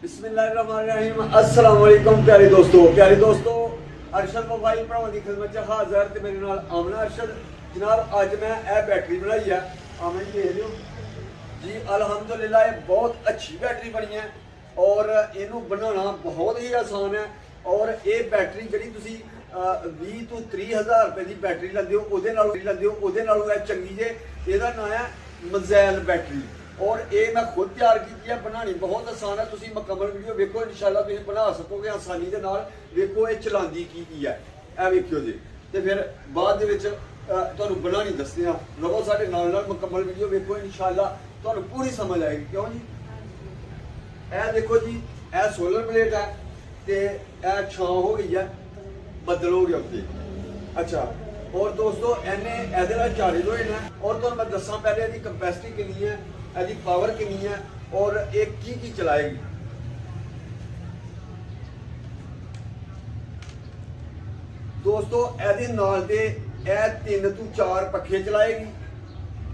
बिस्मिल्लाहिर्रहमानिर्रहीम अस्सलाम वालेकुम प्यारे दोस्तों अरशद मोबाइल भरावां दी खिदमत च हाज़र ते मेरे नाल आमना अरशद जनाब। अज मैं ए बैटरी बनाई है आमना जी देख लियो जी अल्हम्दुलिल्लाह। ये बहुत अच्छी बैटरी बनी है और इनू बनाना बहुत ही आसान है। और ये बैटरी जी तुसी 20 तो 30 हज़ार रुपए की बैटरी लैंदे हो उहदे नालों चंगी जे। इहदा नाम है मज़ैल बैटरी और ये मैं खुद तैयार की है। बनानी बहुत आसान है, तुसी मुकम्मल वीडियो वेखो इंशाल्लाह तुसी बना सकोगे आसानी के नाल। वेखो ये चलांदी की है ए वेखियो जी ते फिर बाद दे विच तुहानूं बनानी दसदे हां। रवो साडे नाल मुकम्मल वीडियो वेखो इंशाल्लाह तुहानूं पूरी समझ आएगी। क्यों जी ए देखो जी ए सोलर प्लेट है ते ए छां हो गई है, बदल हो गया उत्ते। अच्छा और दोस्तों इन्हें ए चार्ज होए ना और तुहानूं मैं दसां पहले इसकी कैपेसिटी कितनी है, इसकी पावर कितनी है और एक की चलाएगी। दोस्तों ਇਹਦੇ ਨਾਲ ਦੇ ਇਹ 3 ਤੋਂ 4 ਪੱਖੇ ਚਲਾਏਗੀ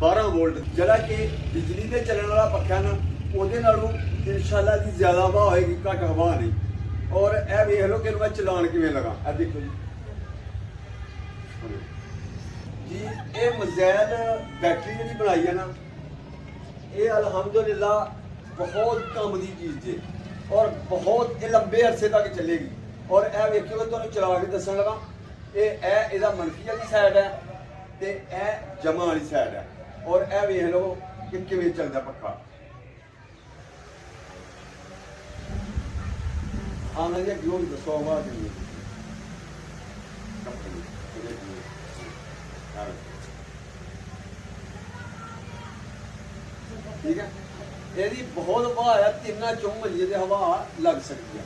12 ਵੋਲਟ ਜਿਹੜਾ ਕਿ ਬਿਜਲੀ ਤੇ ਚੱਲਣ ਵਾਲਾ ਪੱਖਾ ਨਾ ਉਹਦੇ ਨਾਲੋਂ ਇਨਸ਼ਾਅੱਲਾ ਦੀ ਜ਼ਿਆਦਾ ਹਵਾ ਹੋਏਗੀ, ਘੱਟ ਹਵਾ ਨਹੀਂ। ਔਰ ਇਹ ਵੇਖ ਲਓ ਕਿ ਮੈਂ ਚਲਾਣ ਕਿਵੇਂ ਲਗਾ। ਇਹ ਦੇਖੋ ਜੀ ਇਹ ਮਜ਼ੈਲ बैटरी ਜਿਹੜੀ ਬਣਾਈ ਹੈ ਨਾ ये अल्हम्दुलिल्लाह बहुत काम की चीज़ है और बहुत लंबे अरसे तक चलेगी। और यह वेखियो तुहानूं चला के दसन लगा ये मनफी वाली साइड है तो यह जमा वाली साइड है। और यह वेख लो कि किवें चलदा पक्का। आना जी अगे दसो आवाज़ ठीक है। यदि बहुत हवा है 3-4 मंजिल से हवा लग सकती है।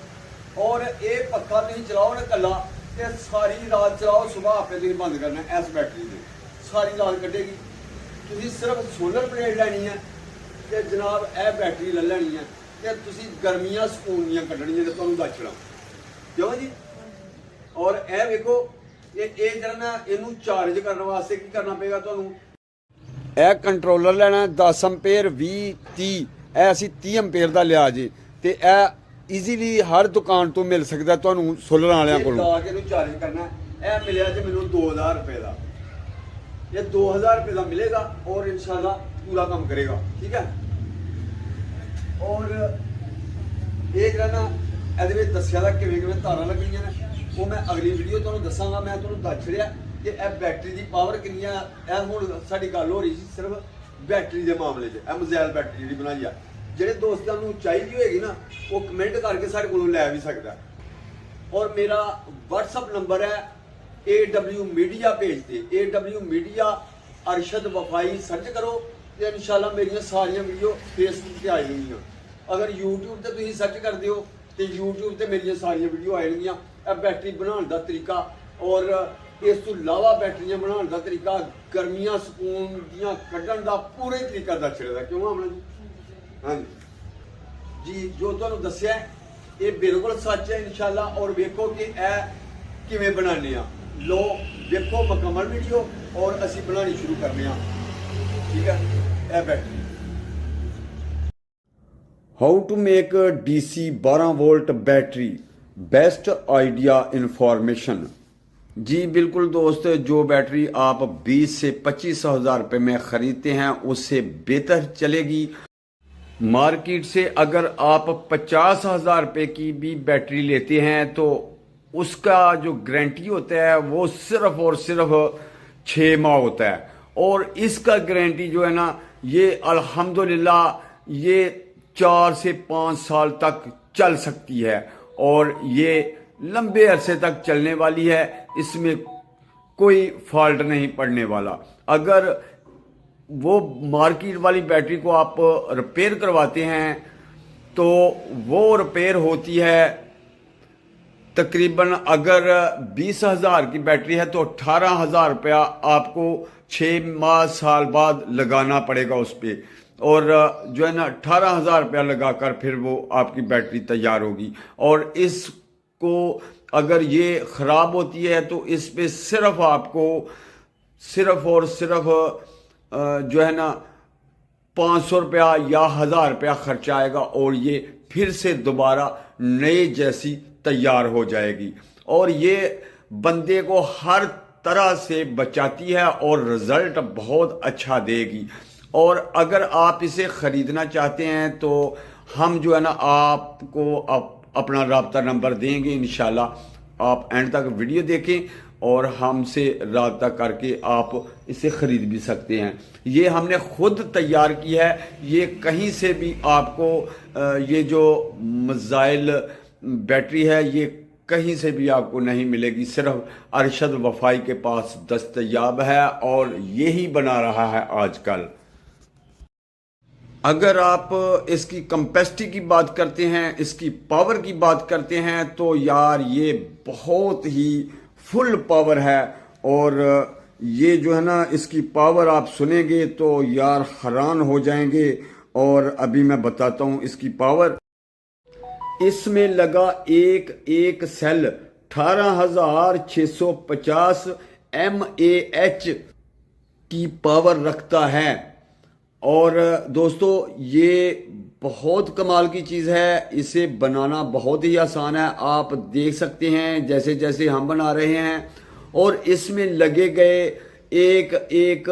और ये पक्का नहीं चलाओ ना कला तो सारी रात चलाओ, सुबह आपे तुम बंद करना इस बैटरी से सारी रात कटेगी। तुम सिर्फ सोलर प्लेट लैनी है तो जनाब यह बैटरी ले लैनी है तो तुम गर्मियां सुकून दियां कड्ढनियां तो तुहानूं दस छड़ा। क्यों जी और यह वेखो ये जरा मैं इनू चार्ज करने वास्ते की करना पेगा तुहानूं। यह कंट्रोलर लेना 10 अंपेयर 20-30 असी 30 अंपेयर का लिया जी तो यह ईजीली हर दुकान तो मिल सकता तुहानूं सोलर वालियां कोलों। ला के चार्ज करना यह मिलिया जी मैनूं 2000 रुपए का। ये 2000 रुपए का मिलेगा और इंशाल्लाह पूरा काम करेगा। ठीक है। और ये जरा ना ये दसिया किवें तारां लगियां ने वो मैं अगली वीडियो तुहानूं दसांगा। मैं तुहानूं दस छड़िया कि यह बैटरी की पावर कितनी है। यह हुण साडी गल हो रही सी सिर्फ बैटरी के मामले च। यह मज़ैल बैटरी जी बनाई है जिहड़े दोस्तां नूं चाहिदी होएगी ना वो कमेंट करके साडे कोलों लै भी सकदा। और मेरा WhatsApp नंबर है AW मीडिया पेज ते AW मीडिया अरशद वफाई सर्च करो तो इंशाल्लाह मेरिया सारिया वीडियो फेसबुक से आ जाएंगियां। अगर यूट्यूब से तुसीं सर्च करते हो तो यूट्यूब से मेरिया सारिया वीडियो आ जाएंगियां। यह बैटरी बनाने का तरीका और इस तो इलावा बैटरियां बनाने का तरीका गर्मियां सुकून दियां कड्ढण का पूरा ही तरीका दस छड़दा। क्यों आमना जी हाँ जी जो तुहानूं दस्सिया ये बिल्कुल सच है इंशाल्लाह। और वेखो कि यह किवें बनाने आ। लो देखो मुकम्मल वीडियो और असी बनानी शुरू करने आ। ठीक है। यह battery how to make DC 12 volt battery best idea information. जी बिल्कुल दोस्त, जो बैटरी आप 20 से 25 हज़ार रुपये में ख़रीदते हैं उससे बेहतर चलेगी मार्केट से। अगर आप 50 हज़ार रुपये की भी बैटरी लेते हैं तो उसका जो गारंटी होता है वो सिर्फ और सिर्फ 6 माह होता है। और इसका गारंटी जो है ना ये अल्हम्दुलिल्लाह ये 4 से 5 साल तक चल सकती है और ये लंबे अरसे तक चलने वाली है। इसमें कोई फॉल्ट नहीं पड़ने वाला। अगर वो मार्केट वाली बैटरी को आप रिपेयर करवाते हैं तो वो रिपेयर होती है तकरीबन अगर 20 हज़ार की बैटरी है तो 18,000 रुपया आपको 6 माह साल बाद लगाना पड़ेगा उस पर। और जो है ना 18,000 रुपया लगाकर फिर वो आपकी बैटरी तैयार होगी। और इसको अगर ये ख़राब होती है तो इस पे सिर्फ आपको सिर्फ और सिर्फ जो है ना 500 रुपया या 1000 रुपया खर्चा आएगा और ये फिर से दोबारा नए जैसी तैयार हो जाएगी। और ये बंदे को हर तरह से बचाती है और रिजल्ट बहुत अच्छा देगी। और अगर आप इसे ख़रीदना चाहते हैं तो हम जो है ना आपको अपना राब्ता नंबर देंगे इंशाल्लाह। आप एंड तक वीडियो देखें और हमसे राब्ता करके आप इसे ख़रीद भी सकते हैं। ये हमने खुद तैयार की है, ये कहीं से भी आपको ये जो मिसाइल बैटरी है ये कहीं से भी आपको नहीं मिलेगी, सिर्फ अरशद वफाई के पास दस्तयाब है और यही बना रहा है आजकल। अगर आप इसकी कैपेसिटी की बात करते हैं, इसकी पावर की बात करते हैं तो यार ये बहुत ही फुल पावर है। और ये जो है ना इसकी पावर आप सुनेंगे तो यार हैरान हो जाएंगे। और अभी मैं बताता हूँ इसकी पावर। इसमें लगा एक सेल 18,650 mAh की पावर रखता है। और दोस्तों ये बहुत कमाल की चीज़ है, इसे बनाना बहुत ही आसान है। आप देख सकते हैं जैसे जैसे हम बना रहे हैं। और इसमें लगे गए एक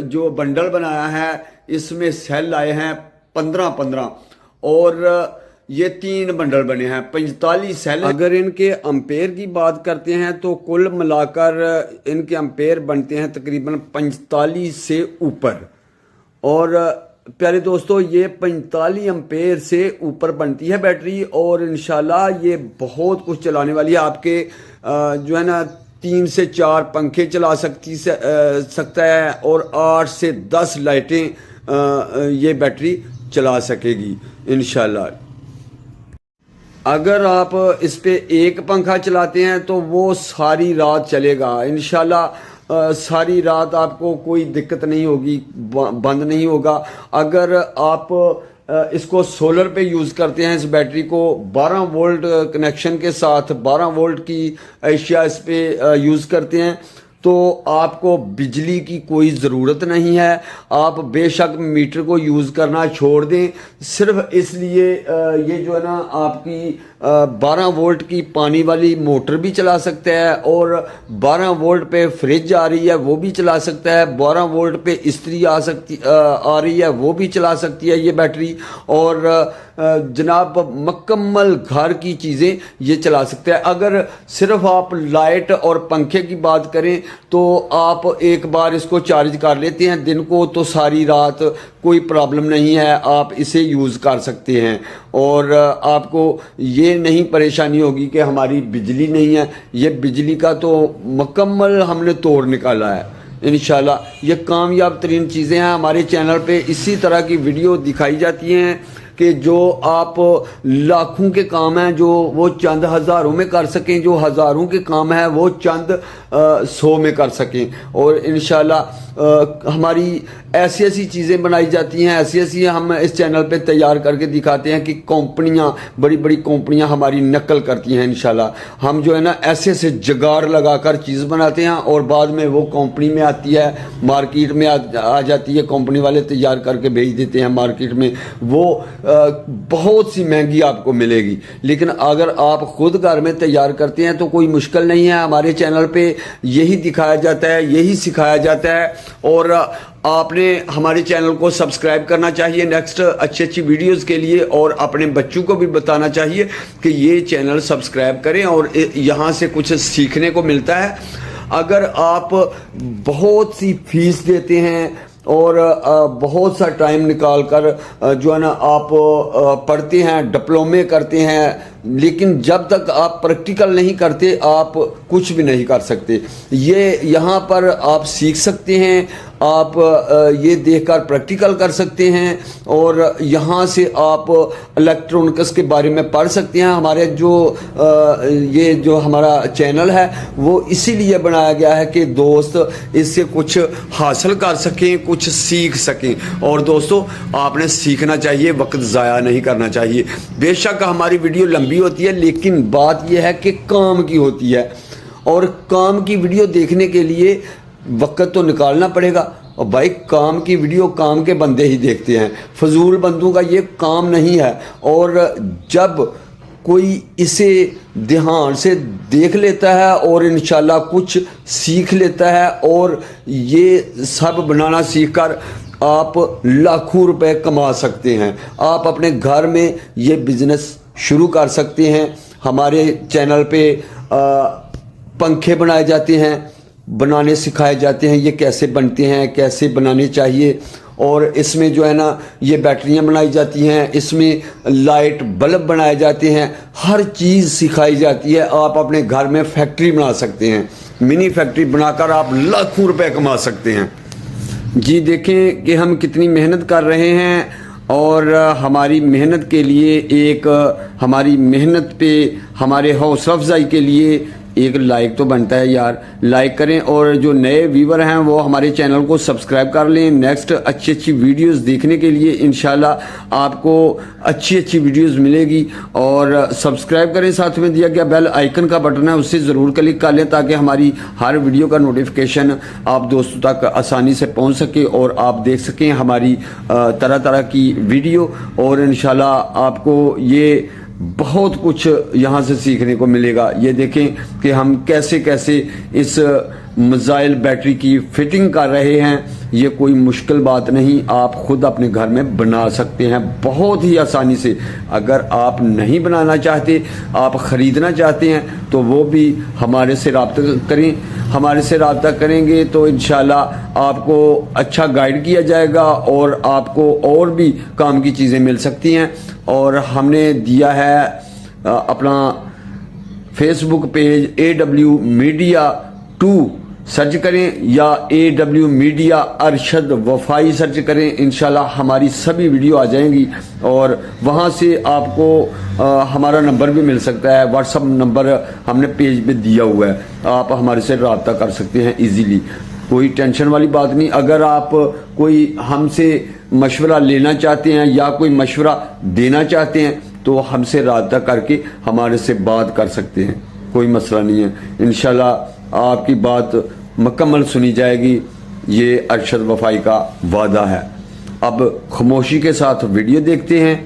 जो बंडल बनाया है इसमें सेल आए हैं 15 और ये 3 बंडल बने हैं, 45 सेल। अगर इनके अम्पेयर की बात करते हैं तो कुल मिलाकर इनके अम्पेयर बनते हैं तकरीबन 45 से ऊपर। और प्यारे दोस्तों ये 45 एम्पेयर से ऊपर बनती है बैटरी और इंशाल्लाह ये बहुत कुछ चलाने वाली है। आपके जो है ना 3 से 4 पंखे चला सकता है और 8 से 10 लाइटें ये बैटरी चला सकेगी इंशाल्लाह। अगर आप इस पे एक पंखा चलाते हैं तो वो सारी रात चलेगा इंशाल्लाह। सारी रात आपको कोई दिक्कत नहीं होगी, बंद नहीं होगा। अगर आप इसको सोलर पे यूज़ करते हैं, इस बैटरी को 12 वोल्ट कनेक्शन के साथ 12 वोल्ट की एशिया इस पे यूज़ करते हैं तो आपको बिजली की कोई ज़रूरत नहीं है। आप बेशक मीटर को यूज़ करना छोड़ दें, सिर्फ इसलिए ये जो है ना आपकी 12 वोल्ट की पानी वाली मोटर भी चला सकता है और 12 वोल्ट पे फ्रिज आ रही है वो भी चला सकता है, 12 वोल्ट पे इस्त्री आ रही है वो भी चला सकती है ये बैटरी। और जनाब मुकम्मल घर की चीज़ें ये चला सकते हैं। अगर सिर्फ आप लाइट और पंखे की बात करें तो आप एक बार इसको चार्ज कर लेते हैं दिन को तो सारी रात कोई प्रॉब्लम नहीं है, आप इसे यूज़ कर सकते हैं। और आपको ये नहीं परेशानी होगी कि हमारी बिजली नहीं है, ये बिजली का तो मुकम्मल हमने तोड़ निकाला है इंशाल्लाह। ये कामयाब तरीन चीज़ें हैं। हमारे चैनल पे इसी तरह की वीडियो दिखाई जाती हैं कि जो आप लाखों के काम हैं जो वो चंद हज़ारों में कर सकें, जो हज़ारों के काम हैं वो चंद 100 में कर सकें। और इंशाल्लाह हमारी ऐसी ऐसी चीज़ें बनाई जाती हैं, ऐसी ऐसी हम इस चैनल पे तैयार करके दिखाते हैं कि कंपनियां, बड़ी बड़ी कंपनियां हमारी नकल करती हैं इंशाल्लाह। हम जो है ना ऐसे ऐसे जुगाड़ लगाकर चीज़ बनाते हैं और बाद में वो कंपनी में आती है, मार्केट में आ जाती है, कंपनी वाले तैयार करके भेज देते हैं मार्केट में। वो बहुत सी महंगी आपको मिलेगी। लेकिन अगर आप खुद घर में तैयार करते हैं तो कोई मुश्किल नहीं है। हमारे चैनल पे यही दिखाया जाता है, यही सिखाया जाता है। और आपने हमारे चैनल को सब्सक्राइब करना चाहिए नेक्स्ट अच्छी अच्छी वीडियोस के लिए, और अपने बच्चों को भी बताना चाहिए कि ये चैनल सब्सक्राइब करें और यहाँ से कुछ सीखने को मिलता है। अगर आप बहुत सी फीस देते हैं और बहुत सा टाइम निकाल कर जो है ना आप पढ़ते हैं, डिप्लोमे करते हैं, लेकिन जब तक आप प्रैक्टिकल नहीं करते आप कुछ भी नहीं कर सकते। ये यहाँ पर आप सीख सकते हैं, आप ये देखकर प्रैक्टिकल कर सकते हैं और यहाँ से आप इलेक्ट्रॉनिक्स के बारे में पढ़ सकते हैं। हमारे जो ये जो हमारा चैनल है वो इसीलिए बनाया गया है कि दोस्त इससे कुछ हासिल कर सकें, कुछ सीख सकें। और दोस्तों आपने सीखना चाहिए, वक्त ज़ाया नहीं करना चाहिए। बेशक हमारी वीडियो लंबी होती है लेकिन बात यह है कि काम की होती है, और काम की वीडियो देखने के लिए वक्त तो निकालना पड़ेगा। और भाई काम की वीडियो काम के बंदे ही देखते हैं, फजूल बंदों का ये काम नहीं है। और जब कोई इसे ध्यान से देख लेता है और इंशाल्लाह कुछ सीख लेता है, और ये सब बनाना सीखकर आप लाखों रुपए कमा सकते हैं। आप अपने घर में ये बिज़नेस शुरू कर सकते हैं। हमारे चैनल पे पंखे बनाए जाते हैं, बनाने सिखाए जाते हैं, ये कैसे बनते हैं, कैसे बनाने चाहिए। और इसमें जो है ना ये बैटरियां बनाई जाती हैं, इसमें लाइट बल्ब बनाए जाते हैं, हर चीज़ सिखाई जाती है। आप अपने घर में फैक्ट्री बना सकते हैं, मिनी फैक्ट्री बनाकर आप लाखों रुपए कमा सकते हैं। जी देखें कि हम कितनी मेहनत कर रहे हैं, और हमारी मेहनत के लिए हमारी मेहनत पे हमारे हौसला अफजाई के लिए एक लाइक तो बनता है यार। लाइक करें, और जो नए व्यूवर हैं वो हमारे चैनल को सब्सक्राइब कर लें। नेक्स्ट अच्छी अच्छी वीडियोस देखने के लिए इंशाल्लाह आपको अच्छी अच्छी वीडियोस मिलेगी। और सब्सक्राइब करें, साथ में दिया गया बेल आइकन का बटन है उससे ज़रूर क्लिक कर लें, ताकि हमारी हर वीडियो का नोटिफिकेशन आप दोस्तों तक आसानी से पहुँच सके और आप देख सकें हमारी तरह तरह की वीडियो। और इंशाल्लाह आपको ये बहुत कुछ यहाँ से सीखने को मिलेगा। ये देखें कि हम कैसे कैसे इस मिसाइल बैटरी की फिटिंग कर रहे हैं। ये कोई मुश्किल बात नहीं, आप खुद अपने घर में बना सकते हैं बहुत ही आसानी से। अगर आप नहीं बनाना चाहते, आप ख़रीदना चाहते हैं, तो वो भी हमारे से रब्ता करें। हमारे से रब्ता करेंगे तो इंशाल्लाह आपको अच्छा गाइड किया जाएगा और आपको और भी काम की चीज़ें मिल सकती हैं। और हमने दिया है अपना Facebook page AW media 2 search करें, या AW मीडिया अरशद वफाई सर्च करें, इंशाल्लाह हमारी सभी वीडियो आ जाएंगी। और वहाँ से आपको हमारा नंबर भी मिल सकता है, व्हाट्सअप नंबर हमने पेज पे दिया हुआ है, आप हमारे से रब्ता कर सकते हैं इजीली। कोई टेंशन वाली बात नहीं। अगर आप कोई हमसे मशवरा लेना चाहते हैं या कोई मशवरा देना चाहते हैं, तो हमसे रब्ता करके हमारे से बात कर सकते हैं, कोई मसला नहीं है। इंशाल्लाह आपकी बात मुकम्मल सुनी जाएगी, ये अरशद वफाई का वादा है। अब खामोशी के साथ वीडियो देखते हैं,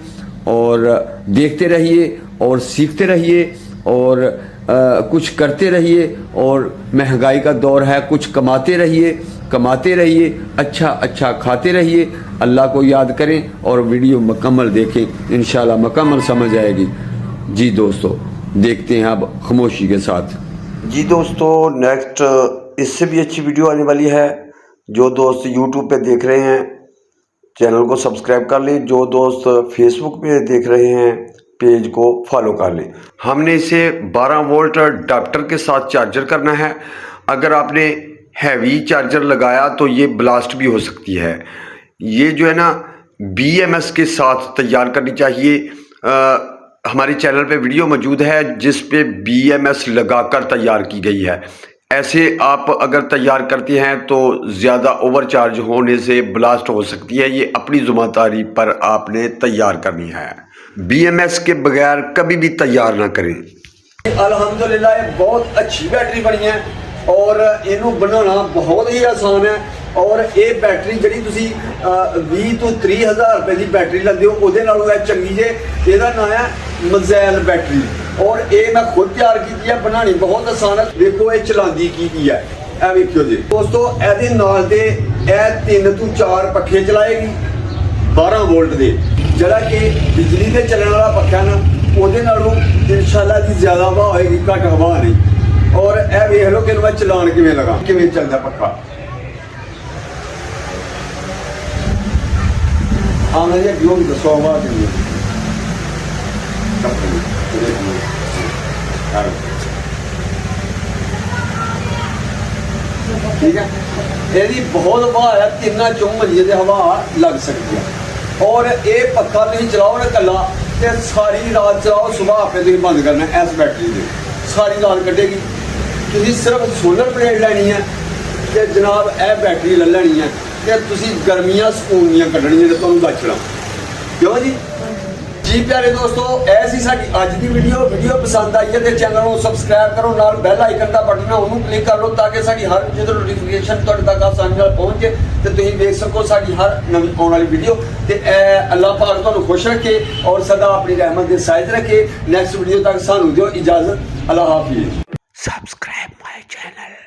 और देखते रहिए और सीखते रहिए, और कुछ करते रहिए। और महंगाई का दौर है, कुछ कमाते रहिए, अच्छा अच्छा खाते रहिए, अल्लाह को याद करें और वीडियो मुकम्मल देखें, इंशाल्लाह मुकम्मल समझ आएगी। जी दोस्तों, देखते हैं अब खामोशी के साथ। जी दोस्तों, नेक्स्ट इससे भी अच्छी वीडियो आने वाली है। जो दोस्त यूट्यूब पे देख रहे हैं चैनल को सब्सक्राइब कर लें, जो दोस्त फेसबुक पे देख रहे हैं पेज को फॉलो कर लें। हमने इसे 12 वोल्ट अडाप्टर के साथ चार्जर करना है। अगर आपने हैवी चार्जर लगाया तो ये ब्लास्ट भी हो सकती है। ये जो है ना BMS के साथ तैयार करनी चाहिए। हमारे चैनल पे वीडियो मौजूद है जिस पे BMS लगाकर तैयार की गई है। ऐसे आप अगर तैयार करते हैं तो ज़्यादा ओवरचार्ज होने से ब्लास्ट हो सकती है। ये अपनी ज़िम्मेदारी पर आपने तैयार करनी है, BMS के बगैर कभी भी तैयार ना करें। अल्हम्दुलिल्लाह ये बहुत अच्छी बैटरी बनी है और इनू बनाना बहुत ही आसान है। और ये बैटरी जी 20 तो 30 हज़ार रुपए की बैटरी लेंदे हो ਉਹਦੇ ਨਾਲੋਂ ਇਹ ਚੰਗੀ ਜੇ। ਇਹਦਾ नाम है मिसाइल बैटरी और ये मैं खुद तैयार की है। बनानी बहुत आसान है। देखो ये चलाती की है, ਇਹ ਵੇਖਿਓ जी दोस्तों। ਇਹਦੇ ਨਾਲ ਦੇ ਇਹ 3 ਤੋਂ 4 ਪੱਖੇ ਚਲਾਏਗੀ 12 वोल्ट ਦੇ, ਜਿਹੜਾ कि बिजली से चलने वाला पक्खा ना ਉਹਦੇ ਨਾਲੋਂ इंशाल्लाह ਦੀ ज़्यादा हवा होएगी, घट हवा नहीं। और ਇਹ ਵੇਖ ਲਓ कि मैं चलान किवें लगा, किवें चलदा पक्खा। हाँ मैं ये जो भी दसो आवाज नहीं ठीक है। यदि बहुत हवा है 3-4 मंजिल से हवा लग सकती है। और ये पक्खा तुम चलाओ ना कला तो सारी रात चलाओ, सुबह आपने तुम बंद करना है। इस बैटरी से सारी रात कटेगी। तुम सिर्फ सोलर प्लेट लैनी है तो जनाब यह बैटरी ले लैनी है कि तुम गर्मियां सुकून दियां कड्ढनियां ने तुहानूं दस चला। क्यों जी? जी प्यारे दोस्तों, ऐसी साडी अज की वीडियो पसंद आई है तो चैनल को सबसक्राइब करो, नाल बैल आइकन का बटन है उन्होंने क्लिक कर लो ताकि साडी हर वीडियो की नोटिफिकेशन तुहाडे तक आसानी नाल पहुंचे तो तुसीं देख सको साडी हर नवी आने वाली वीडियो। तो अल्लाह पाक तुहानूं खुश रखे और सदा अपनी रहमत के साइज रखे। नैक्सट वीडियो तक सानूं दिओ इजाजत। अल्लाह हाफिज़। Subscribe my channel.